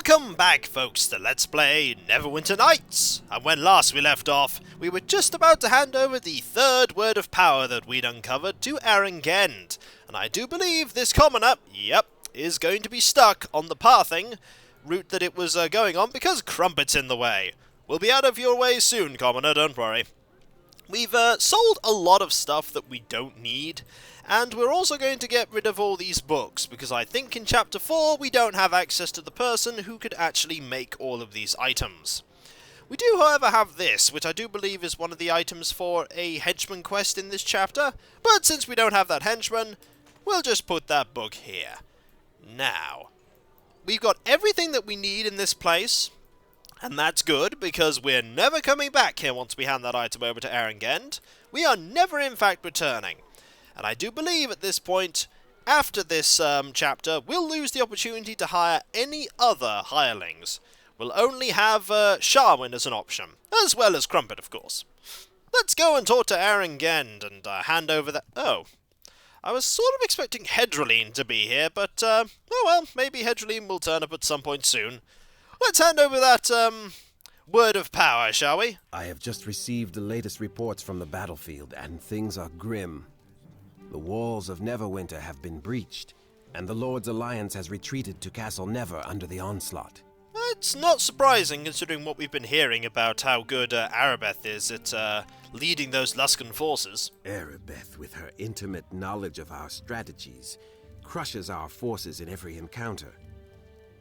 Welcome back, folks, to Let's Play Neverwinter Nights! And when last we left off, we were just about to hand over the third word of power that we'd uncovered to Aarin. And I do believe this commoner, is going to be stuck on the pathing route that it was going on because Crumpet's in the way. We'll be out of your way soon, commoner, don't worry. We've sold a lot of stuff that we don't need, and we're also going to get rid of all these books, because I think in Chapter 4 we don't have access to the person who could actually make all of these items. We do, however, have this, which I do believe is one of the items for a henchman quest in this chapter, but since we don't have that henchman, we'll just put that book here. Now, we've got everything that we need in this place, and that's good, because we're never coming back here once we hand that item over to Aarin. We are never, in fact, returning. And I do believe at this point, after this chapter, we'll lose the opportunity to hire any other hirelings. We'll only have Sharwin as an option, as well as Crumpet, of course. Let's go and talk to Aarin and hand over that... Oh, I was sort of expecting Hedroline to be here, but, oh well, maybe Hedroline will turn up at some point soon. Let's hand over that, word of power, shall we? I have just received the latest reports from the battlefield, and things are grim. The walls of Neverwinter have been breached, and the Lord's Alliance has retreated to Castle Never under the onslaught. It's not surprising, considering what we've been hearing about how good Arabeth is at leading those Luskan forces. Arabeth, with her intimate knowledge of our strategies, crushes our forces in every encounter.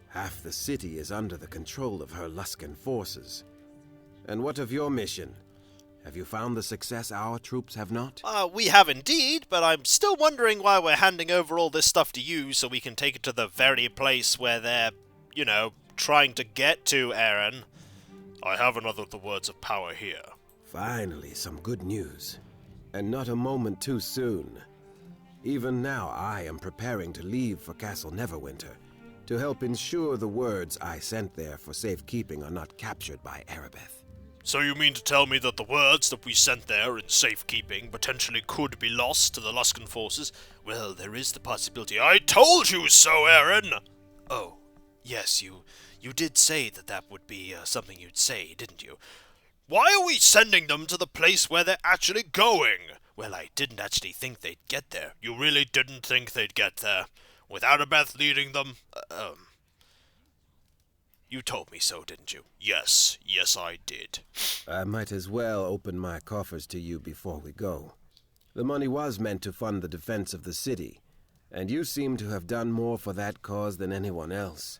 Half the city is under the control of her Luskan forces. And what of your mission? Have you found the success our troops have not? We have indeed, but I'm still wondering why we're handing over all this stuff to you so we can take it to the very place where they're, you know, trying to get to, Aarin. I have another of the words of power here. Finally, some good news. And not a moment too soon. Even now, I am preparing to leave for Castle Neverwinter, to help ensure the words I sent there for safekeeping are not captured by Arabeth. So you mean to tell me that the words that we sent there in safekeeping potentially could be lost to the Luskan forces? Well, there is the possibility. I told you so, Aarin! Oh, yes, you did say that would be something you'd say, didn't you? Why are we sending them to the place where they're actually going? Well, I didn't actually think they'd get there. You really didn't think they'd get there? With Arabeth leading them? You told me so, didn't you? Yes, I did. I might as well open my coffers to you before we go. The money was meant to fund the defense of the city, and you seem to have done more for that cause than anyone else.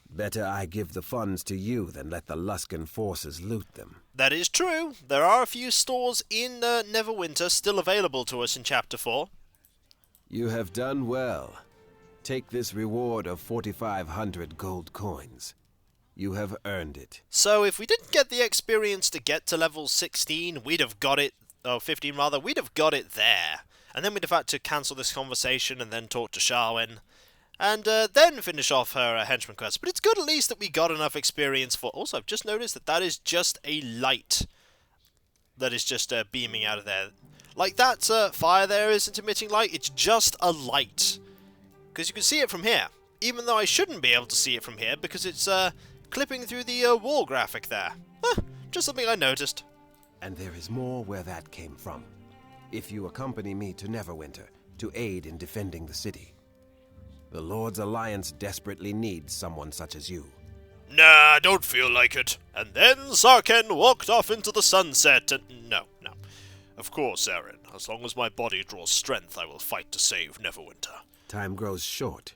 Better I give the funds to you than let the Luskan forces loot them. That is true. There are a few stores in Neverwinter still available to us in Chapter 4. You have done well. Take this reward of 4,500 gold coins. You have earned it. So if we didn't get the experience to get to level 16, we'd have got it, 15 rather, we'd have got it there. And then we'd have had to cancel this conversation and then talk to Sharwin. And then finish off her henchman quest. But it's good at least that we got enough experience for... Also, I've just noticed that is just a light that is just beaming out of there. Like that fire there isn't emitting light, it's just a light. Because you can see it from here. Even though I shouldn't be able to see it from here because it's clipping through the wall graphic there. Just something I noticed. And there is more where that came from. If you accompany me to Neverwinter to aid in defending the city. The Lord's Alliance desperately needs someone such as you. Nah, don't feel like it. And then sar'ken walked off into the sunset and... No. Of course, Aarin. As long as my body draws strength, I will fight to save Neverwinter. Time grows short.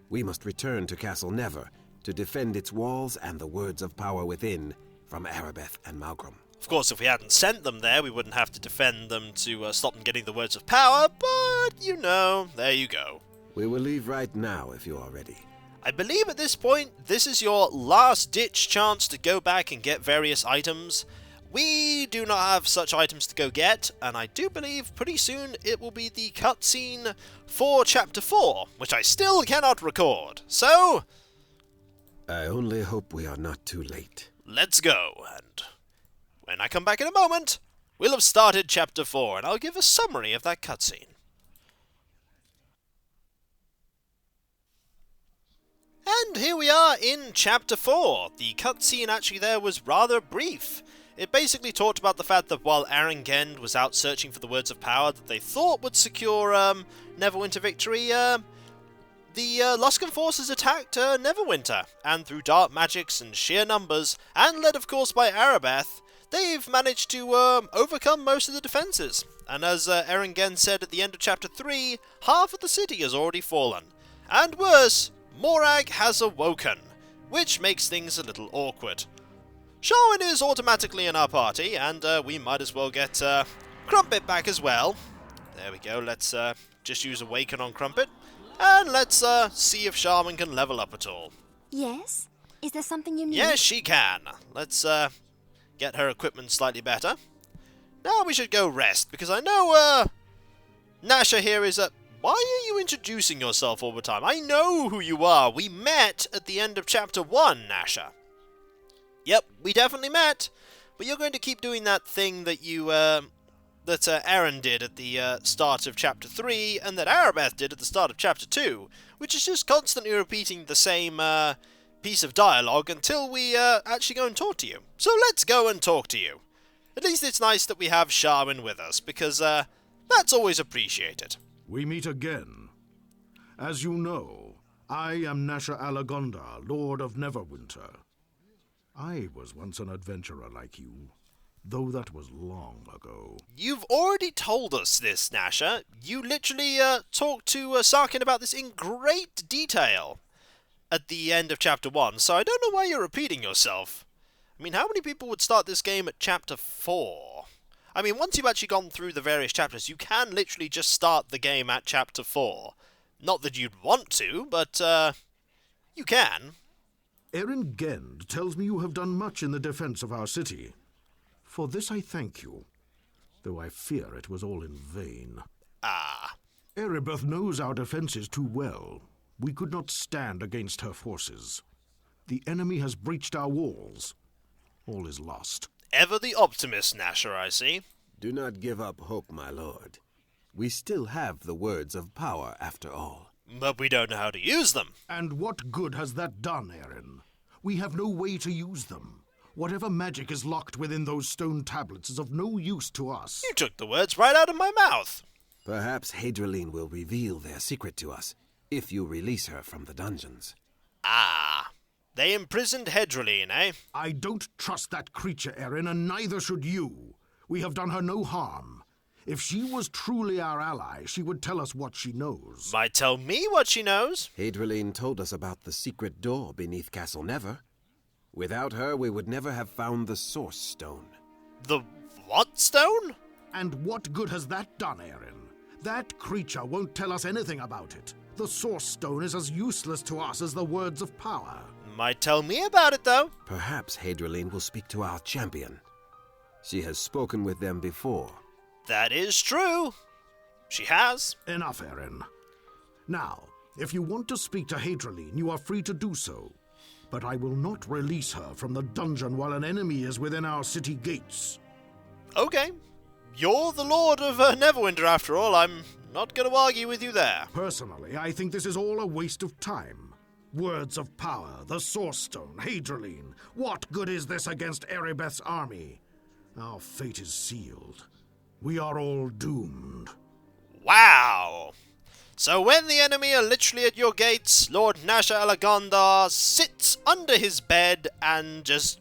We must return to Castle Never to defend its walls and the words of power within from Arabeth and Malgrim. Of course, if we hadn't sent them there, we wouldn't have to defend them to stop them getting the words of power, but, you know, there you go. We will leave right now if you are ready. I believe at this point, this is your last-ditch chance to go back and get various items. We do not have such items to go get, and I do believe pretty soon it will be the cutscene for Chapter 4, which I still cannot record. So... I only hope we are not too late. Let's go, and when I come back in a moment, we'll have started Chapter 4, and I'll give a summary of that cutscene. And here we are in Chapter 4. The cutscene actually there was rather brief. It basically talked about the fact that while Aarin was out searching for the words of power that they thought would secure Neverwinter victory, the Luskan forces attacked Neverwinter, and through dark magics and sheer numbers, and led of course by Arabeth, they've managed to overcome most of the defences. And as Aarin said at the end of Chapter 3, half of the city has already fallen. And worse, Morag has awoken, which makes things a little awkward. Sharwin is automatically in our party, and we might as well get Crumpet back as well. There we go, let's just use Awaken on Crumpet, and let's see if Sharwin can level up at all. Yes? Is there something you need? Yes, she can. Let's get her equipment slightly better. Now we should go rest, because I know Nasha here is why are you introducing yourself all the time? I know who you are. We met at the end of Chapter 1, Nasha. Yep, we definitely met. But you're going to keep doing that thing that Aarin did at the start of Chapter 3, and that Arabeth did at the start of Chapter 2, which is just constantly repeating the same piece of dialogue until we actually go and talk to you. So let's go and talk to you. At least it's nice that we have Sharwin with us, because that's always appreciated. We meet again. As you know, I am Nasha Alagonda, Lord of Neverwinter. I was once an adventurer like you, though that was long ago. You've already told us this, Nasha. You literally talked to sar'ken about this in great detail at the end of Chapter 1, so I don't know why you're repeating yourself. I mean, how many people would start this game at Chapter 4? I mean, once you've actually gone through the various chapters, you can literally just start the game at Chapter 4. Not that you'd want to, but you can. Aarin Gend tells me you have done much in the defense of our city. For this I thank you, though I fear it was all in vain. Ah. Arabeth knows our defenses too well. We could not stand against her forces. The enemy has breached our walls. All is lost. Ever the optimist, Nasha, I see. Do not give up hope, my lord. We still have the words of power, after all. But we don't know how to use them. And what good has that done, Aarin? We have no way to use them. Whatever magic is locked within those stone tablets is of no use to us. You took the words right out of my mouth. Perhaps Hadrian will reveal their secret to us, if you release her from the dungeons. Ah. They imprisoned Hadrian, eh? I don't trust that creature, Aarin, and neither should you. We have done her no harm. If she was truly our ally, she would tell us what she knows. Might tell me what she knows. Hadrian told us about the secret door beneath Castle Never. Without her, we would never have found the Source Stone. The what stone? And what good has that done, Aarin? That creature won't tell us anything about it. The Source Stone is as useless to us as the words of power. Might tell me about it, though. Perhaps Hadrian will speak to our champion. She has spoken with them before. That is true. She has. Enough, Aarin. Now, if you want to speak to Hadrian, you are free to do so. But I will not release her from the dungeon while an enemy is within our city gates. Okay. You're the Lord of Neverwinter, after all. I'm not going to argue with you there. Personally, I think this is all a waste of time. Words of power, the Source Stone, Hadrian. What good is this against Arabeth's army? Our fate is sealed. We are all doomed. Wow! So when the enemy are literally at your gates, Lord Nasha Alagonda sits under his bed and just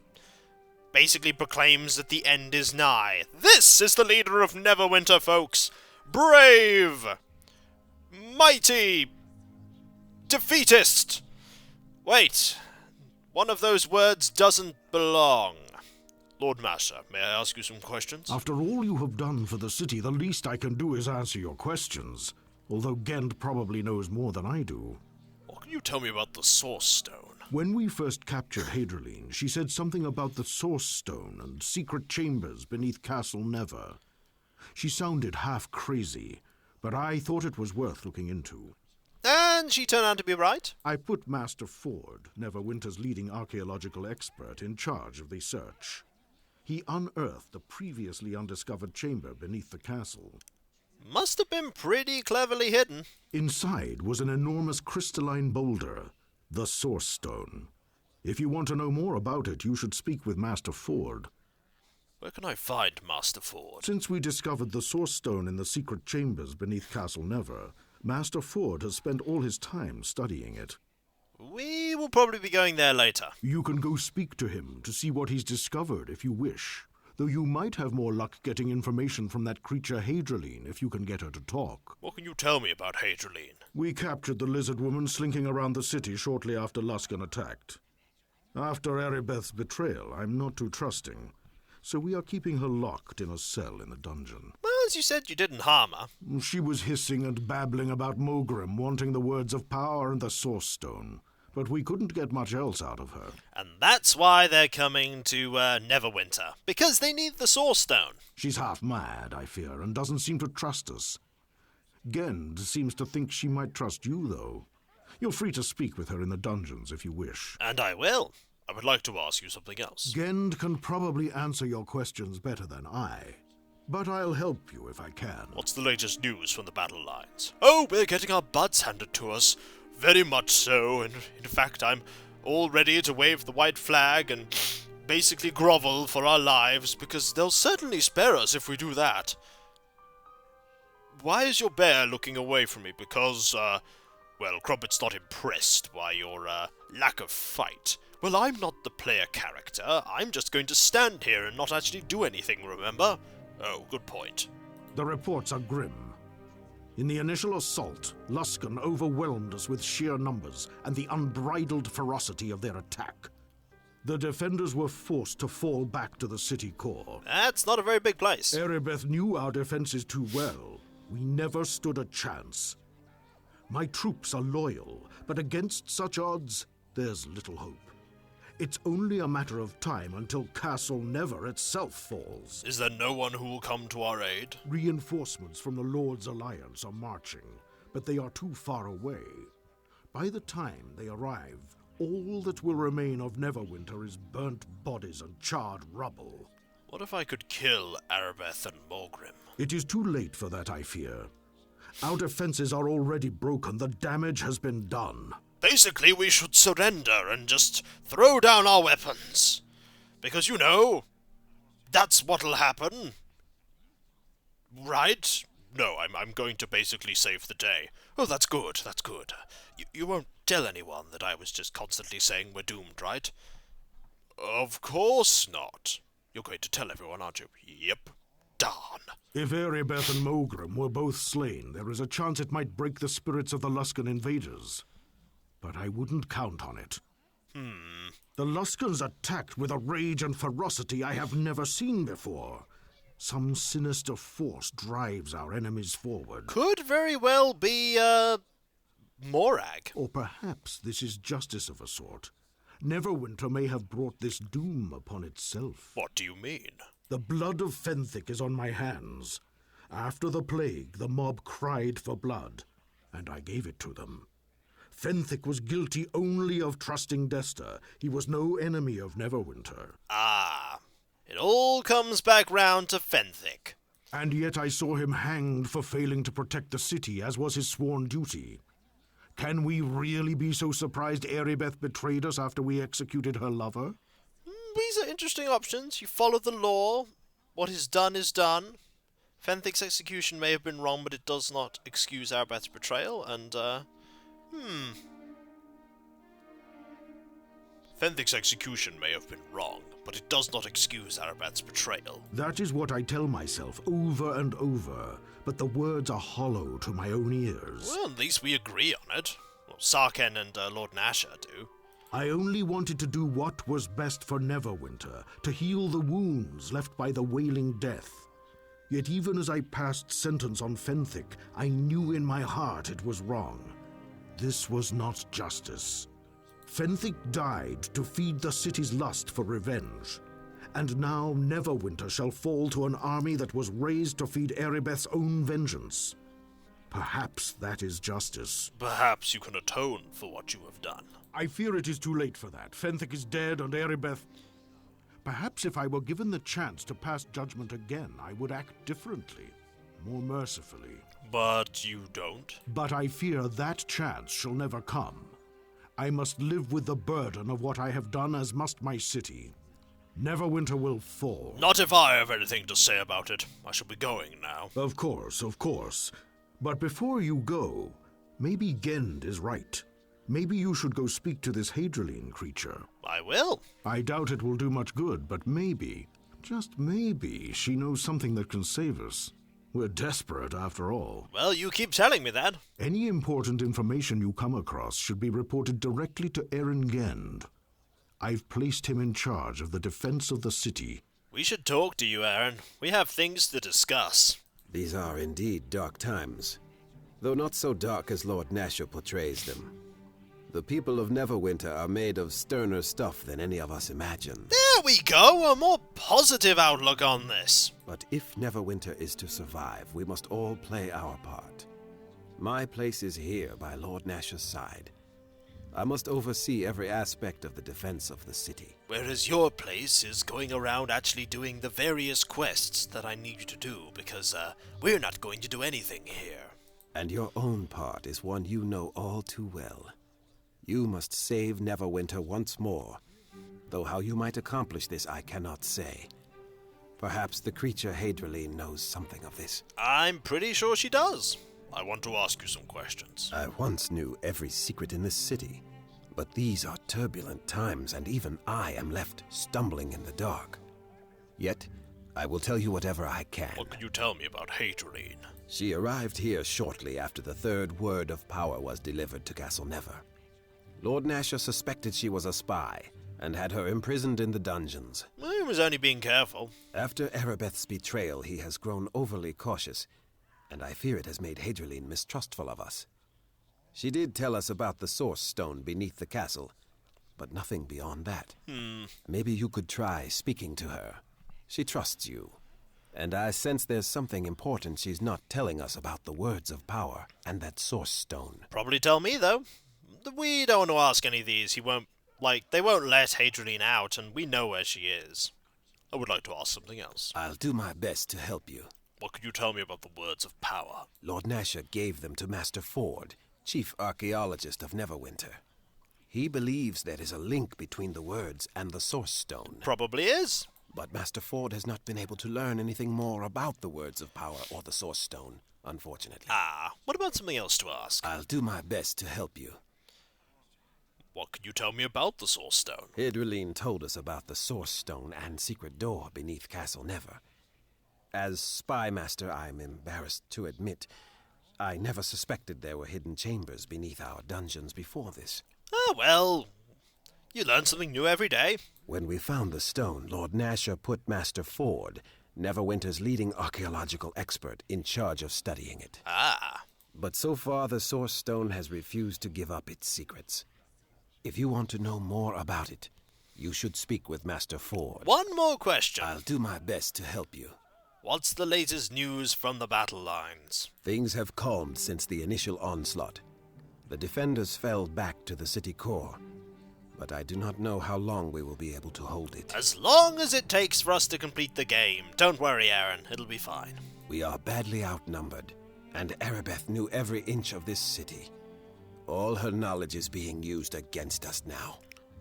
basically proclaims that the end is nigh. This is the leader of Neverwinter, folks. Brave! Mighty! Defeatist! Wait, one of those words doesn't belong. Lord Master, may I ask you some questions? After all you have done for the city, the least I can do is answer your questions. Although Gend probably knows more than I do. What can you tell me about the Source Stone? When we first captured Hadrian, she said something about the Source Stone and secret chambers beneath Castle Never. She sounded half crazy, but I thought it was worth looking into. And she turned out to be right? I put Master Ford, Neverwinter's leading archaeological expert, in charge of the search. He unearthed a previously undiscovered chamber beneath the castle. Must have been pretty cleverly hidden. Inside was an enormous crystalline boulder. The Source Stone. If you want to know more about it, you should speak with Master Ford. Where can I find Master Ford? Since we discovered the Source Stone in the secret chambers beneath Castle Never, Master Ford has spent all his time studying it. We will probably be going there later. You can go speak to him to see what he's discovered if you wish, though you might have more luck getting information from that creature Hadrileen if you can get her to talk. What can you tell me about Hadrileen? We captured the lizard woman slinking around the city shortly after Luskan attacked. After Erebeth's betrayal, I'm not too trusting, so we are keeping her locked in a cell in the dungeon. Well, as you said, you didn't harm her. She was hissing and babbling about Mogrim wanting the words of power and the Source Stone, but we couldn't get much else out of her. And that's why they're coming to Neverwinter, because they need the Source Stone. She's half mad, I fear, and doesn't seem to trust us. Gend seems to think she might trust you, though. You're free to speak with her in the dungeons if you wish. And I will. I would like to ask you something else. Gend can probably answer your questions better than I, but I'll help you if I can. What's the latest news from the battle lines? Oh, we're getting our butts handed to us. Very much so, and in fact, I'm all ready to wave the white flag and basically grovel for our lives, because they'll certainly spare us if we do that. Why is your bear looking away from me? Because, well, Crumpet's not impressed by your, lack of fight. Well, I'm not the player character. I'm just going to stand here and not actually do anything, remember? Oh, good point. The reports are grim. In the initial assault, Luskan overwhelmed us with sheer numbers and the unbridled ferocity of their attack. The defenders were forced to fall back to the city core. That's not a very big place. Erebeth knew our defenses too well. We never stood a chance. My troops are loyal, but against such odds, there's little hope. It's only a matter of time until Castle Never itself falls. Is there no one who will come to our aid? Reinforcements from the Lord's Alliance are marching, but they are too far away. By the time they arrive, all that will remain of Neverwinter is burnt bodies and charred rubble. What if I could kill Erebeth and Morgrim? It is too late for that, I fear. Our defenses are already broken. The damage has been done. Basically, we should surrender and just throw down our weapons. Because, you know, that's what'll happen. Right? No, I'm going to basically save the day. Oh, that's good, that's good. You won't tell anyone that I was just constantly saying we're doomed, right? Of course not. You're going to tell everyone, aren't you? Yep. Darn. If Erebeth and Mogrim were both slain, there is a chance it might break the spirits of the Luskan invaders. But I wouldn't count on it. The Luskans attacked with a rage and ferocity I have never seen before. Some sinister force drives our enemies forward. Could very well be, Morag. Or perhaps this is justice of a sort. Neverwinter may have brought this doom upon itself. What do you mean? The blood of Fenthic is on my hands. After the plague, the mob cried for blood, and I gave it to them. Fenthic was guilty only of trusting Desta. He was no enemy of Neverwinter. Ah, it all comes back round to Fenthic. And yet I saw him hanged for failing to protect the city, as was his sworn duty. Can we really be so surprised Erebeth betrayed us after we executed her lover? These are interesting options. You follow the law. What is done is done. Fenthic's execution may have been wrong, but it does not excuse Erebeth's betrayal, and, Fenthic's execution may have been wrong, but it does not excuse Erebeth's betrayal. That is what I tell myself over and over, but the words are hollow to my own ears. Well, at least we agree on it. Well, Sar'ken and Lord Nasher do. I only wanted to do what was best for Neverwinter, to heal the wounds left by the Wailing Death. Yet even as I passed sentence on Fenthic, I knew in my heart it was wrong. This was not justice. Fenthic died to feed the city's lust for revenge. And now Neverwinter shall fall to an army that was raised to feed Erebeth's own vengeance. Perhaps that is justice. Perhaps you can atone for what you have done. I fear it is too late for that. Fenthic is dead and Erebeth... Perhaps if I were given the chance to pass judgment again, I would act differently, more mercifully. But you don't? But I fear that chance shall never come. I must live with the burden of what I have done, as must my city. Neverwinter will fall. Not if I have anything to say about it. I shall be going now. Of course, of course. But before you go, maybe Gend is right. Maybe you should go speak to this Hadrian creature. I will. I doubt it will do much good, but maybe, just maybe, she knows something that can save us. We're desperate, after all. Well, you keep telling me that. Any important information you come across should be reported directly to Aarin Gend. I've placed him in charge of the defense of the city. We should talk to you, Aaron. We have things to discuss. These are indeed dark times, though not so dark as Lord Nasher portrays them. The people of Neverwinter are made of sterner stuff than any of us imagined. There we go, a more positive outlook on this. But if Neverwinter is to survive, we must all play our part. My place is here by Lord Nasher's side. I must oversee every aspect of the defense of the city. Whereas your place is going around actually doing the various quests that I need you to do, because we're not going to do anything here. And your own part is one you know all too well. You must save Neverwinter once more, though how you might accomplish this I cannot say. Perhaps the creature Hadrian knows something of this. I'm pretty sure she does. I want to ask you some questions. I once knew every secret in this city, but these are turbulent times, and even I am left stumbling in the dark. Yet, I will tell you whatever I can. What could you tell me about Hadrian? She arrived here shortly after the third word of power was delivered to Castle Never. Lord Nasher suspected she was a spy, and had her imprisoned in the dungeons. He was only being careful. After Erebeth's betrayal, he has grown overly cautious, and I fear it has made Hadrian mistrustful of us. She did tell us about the source stone beneath the castle, but nothing beyond that. Maybe you could try speaking to her. She trusts you, and I sense there's something important she's not telling us about the words of power and that source stone. Probably tell me, though. We don't want to ask any of these. They won't let Hadrian out, and we know where she is. I would like to ask something else. I'll do my best to help you. What could you tell me about the words of power? Lord Nasher gave them to Master Ford, chief archaeologist of Neverwinter. He believes there is a link between the words and the source stone. Probably is. But Master Ford has not been able to learn anything more about the words of power or the source stone, unfortunately. What about something else to ask? I'll do my best to help you. What could you tell me about the source stone? Hadrian told us about the source stone and secret door beneath Castle Never. As spy master, I'm embarrassed to admit, I never suspected there were hidden chambers beneath our dungeons before this. Well, you learn something new every day. When we found the stone, Lord Nasher put Master Ford, Neverwinter's leading archaeological expert, in charge of studying it. But so far, the source stone has refused to give up its secrets. If you want to know more about it, you should speak with Master Ford. One more question. I'll do my best to help you. What's the latest news from the battle lines? Things have calmed since the initial onslaught. The defenders fell back to the city core, but I do not know how long we will be able to hold it. As long as it takes for us to complete the game. Don't worry, Aaron. It'll be fine. We are badly outnumbered, and Erebeth knew every inch of this city. All her knowledge is being used against us now.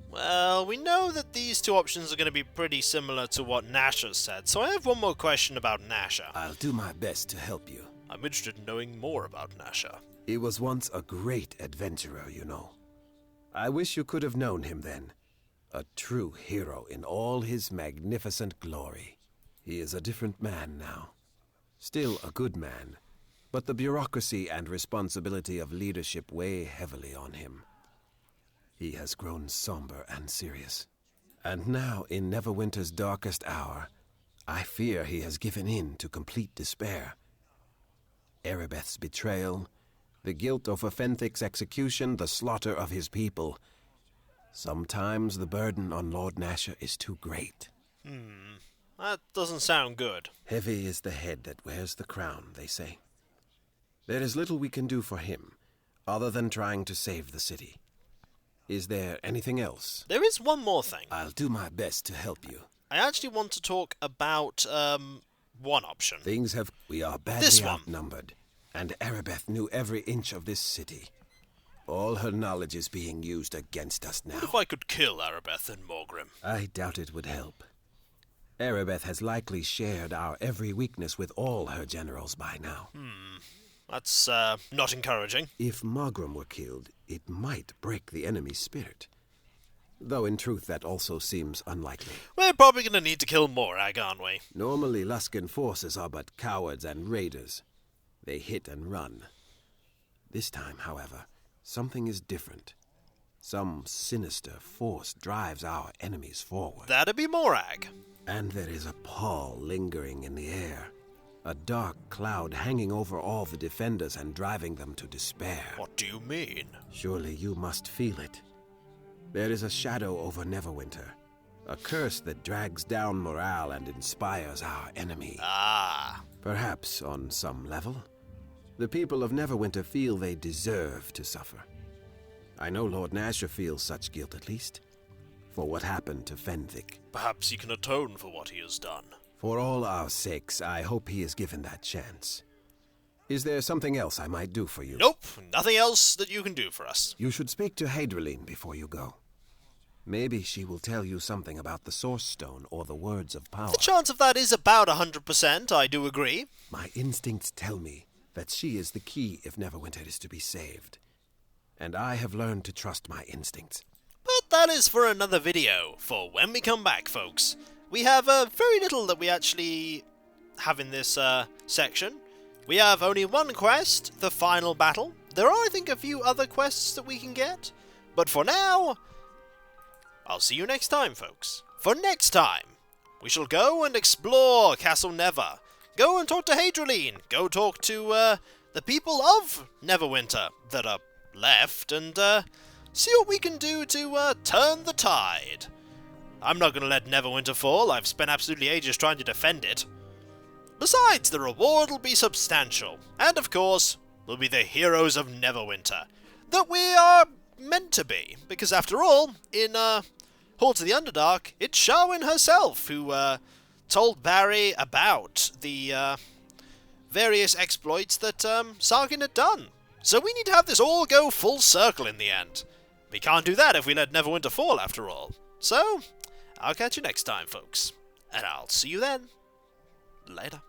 Well, we know that these two options are going to be pretty similar to what Nasher said, so I have one more question about Nasher. I'll do my best to help you. I'm interested in knowing more about Nasher. He was once a great adventurer, you know. I wish you could have known him then. A true hero in all his magnificent glory. He is a different man now. Still a good man, but the bureaucracy and responsibility of leadership weigh heavily on him. He has grown somber and serious. And now, in Neverwinter's darkest hour, I fear he has given in to complete despair. Erebeth's betrayal, the guilt over Fenthic's execution, the slaughter of his people. Sometimes the burden on Lord Nasher is too great. That doesn't sound good. Heavy is the head that wears the crown, they say. There is little we can do for him, other than trying to save the city. Is there anything else? There is one more thing. I'll do my best to help you. I actually want to talk about, one option. We are badly outnumbered, and Erebeth knew every inch of this city. All her knowledge is being used against us now. What if I could kill Arabeth and Morgrim? I doubt it would help. Arabeth has likely shared our every weakness with all her generals by now. That's, not encouraging. If Morgrim were killed, it might break the enemy's spirit. Though in truth that also seems unlikely. We're probably gonna need to kill Morag, aren't we? Normally Luskan forces are but cowards and raiders. They hit and run. This time, however, something is different. Some sinister force drives our enemies forward. That'd be Morag. And there is a pall lingering in the air. A dark cloud hanging over all the defenders and driving them to despair. What do you mean? Surely you must feel it. There is a shadow over Neverwinter. A curse that drags down morale and inspires our enemy. Ah. Perhaps on some level, the people of Neverwinter feel they deserve to suffer. I know Lord Nasher feels such guilt at least, for what happened to Fenvic. Perhaps he can atone for what he has done. For all our sakes, I hope he is given that chance. Is there something else I might do for you? Nope, nothing else that you can do for us. You should speak to Hadriline before you go. Maybe she will tell you something about the Source Stone or the Words of Power. The chance of that is about 100%, I do agree. My instincts tell me that she is the key if Neverwinter is to be saved. And I have learned to trust my instincts. But that is for another video, for when we come back, folks. We have very little that we actually have in this section. We have only one quest, the final battle. There are, I think, a few other quests that we can get. But for now, I'll see you next time, folks. For next time, we shall go and explore Castle Never. Go and talk to Hadriline. Go talk to the people of Neverwinter that are left and see what we can do to turn the tide. I'm not going to let Neverwinter fall. I've spent absolutely ages trying to defend it. Besides, the reward will be substantial. And of course, we'll be the heroes of Neverwinter. That we are meant to be. Because after all, in Halls of the Underdark, it's Sharwyn herself who told Barry about the various exploits that sar'ken had done. So we need to have this all go full circle in the end. We can't do that if we let Neverwinter fall, after all. So, I'll catch you next time, folks. And I'll see you then. Later.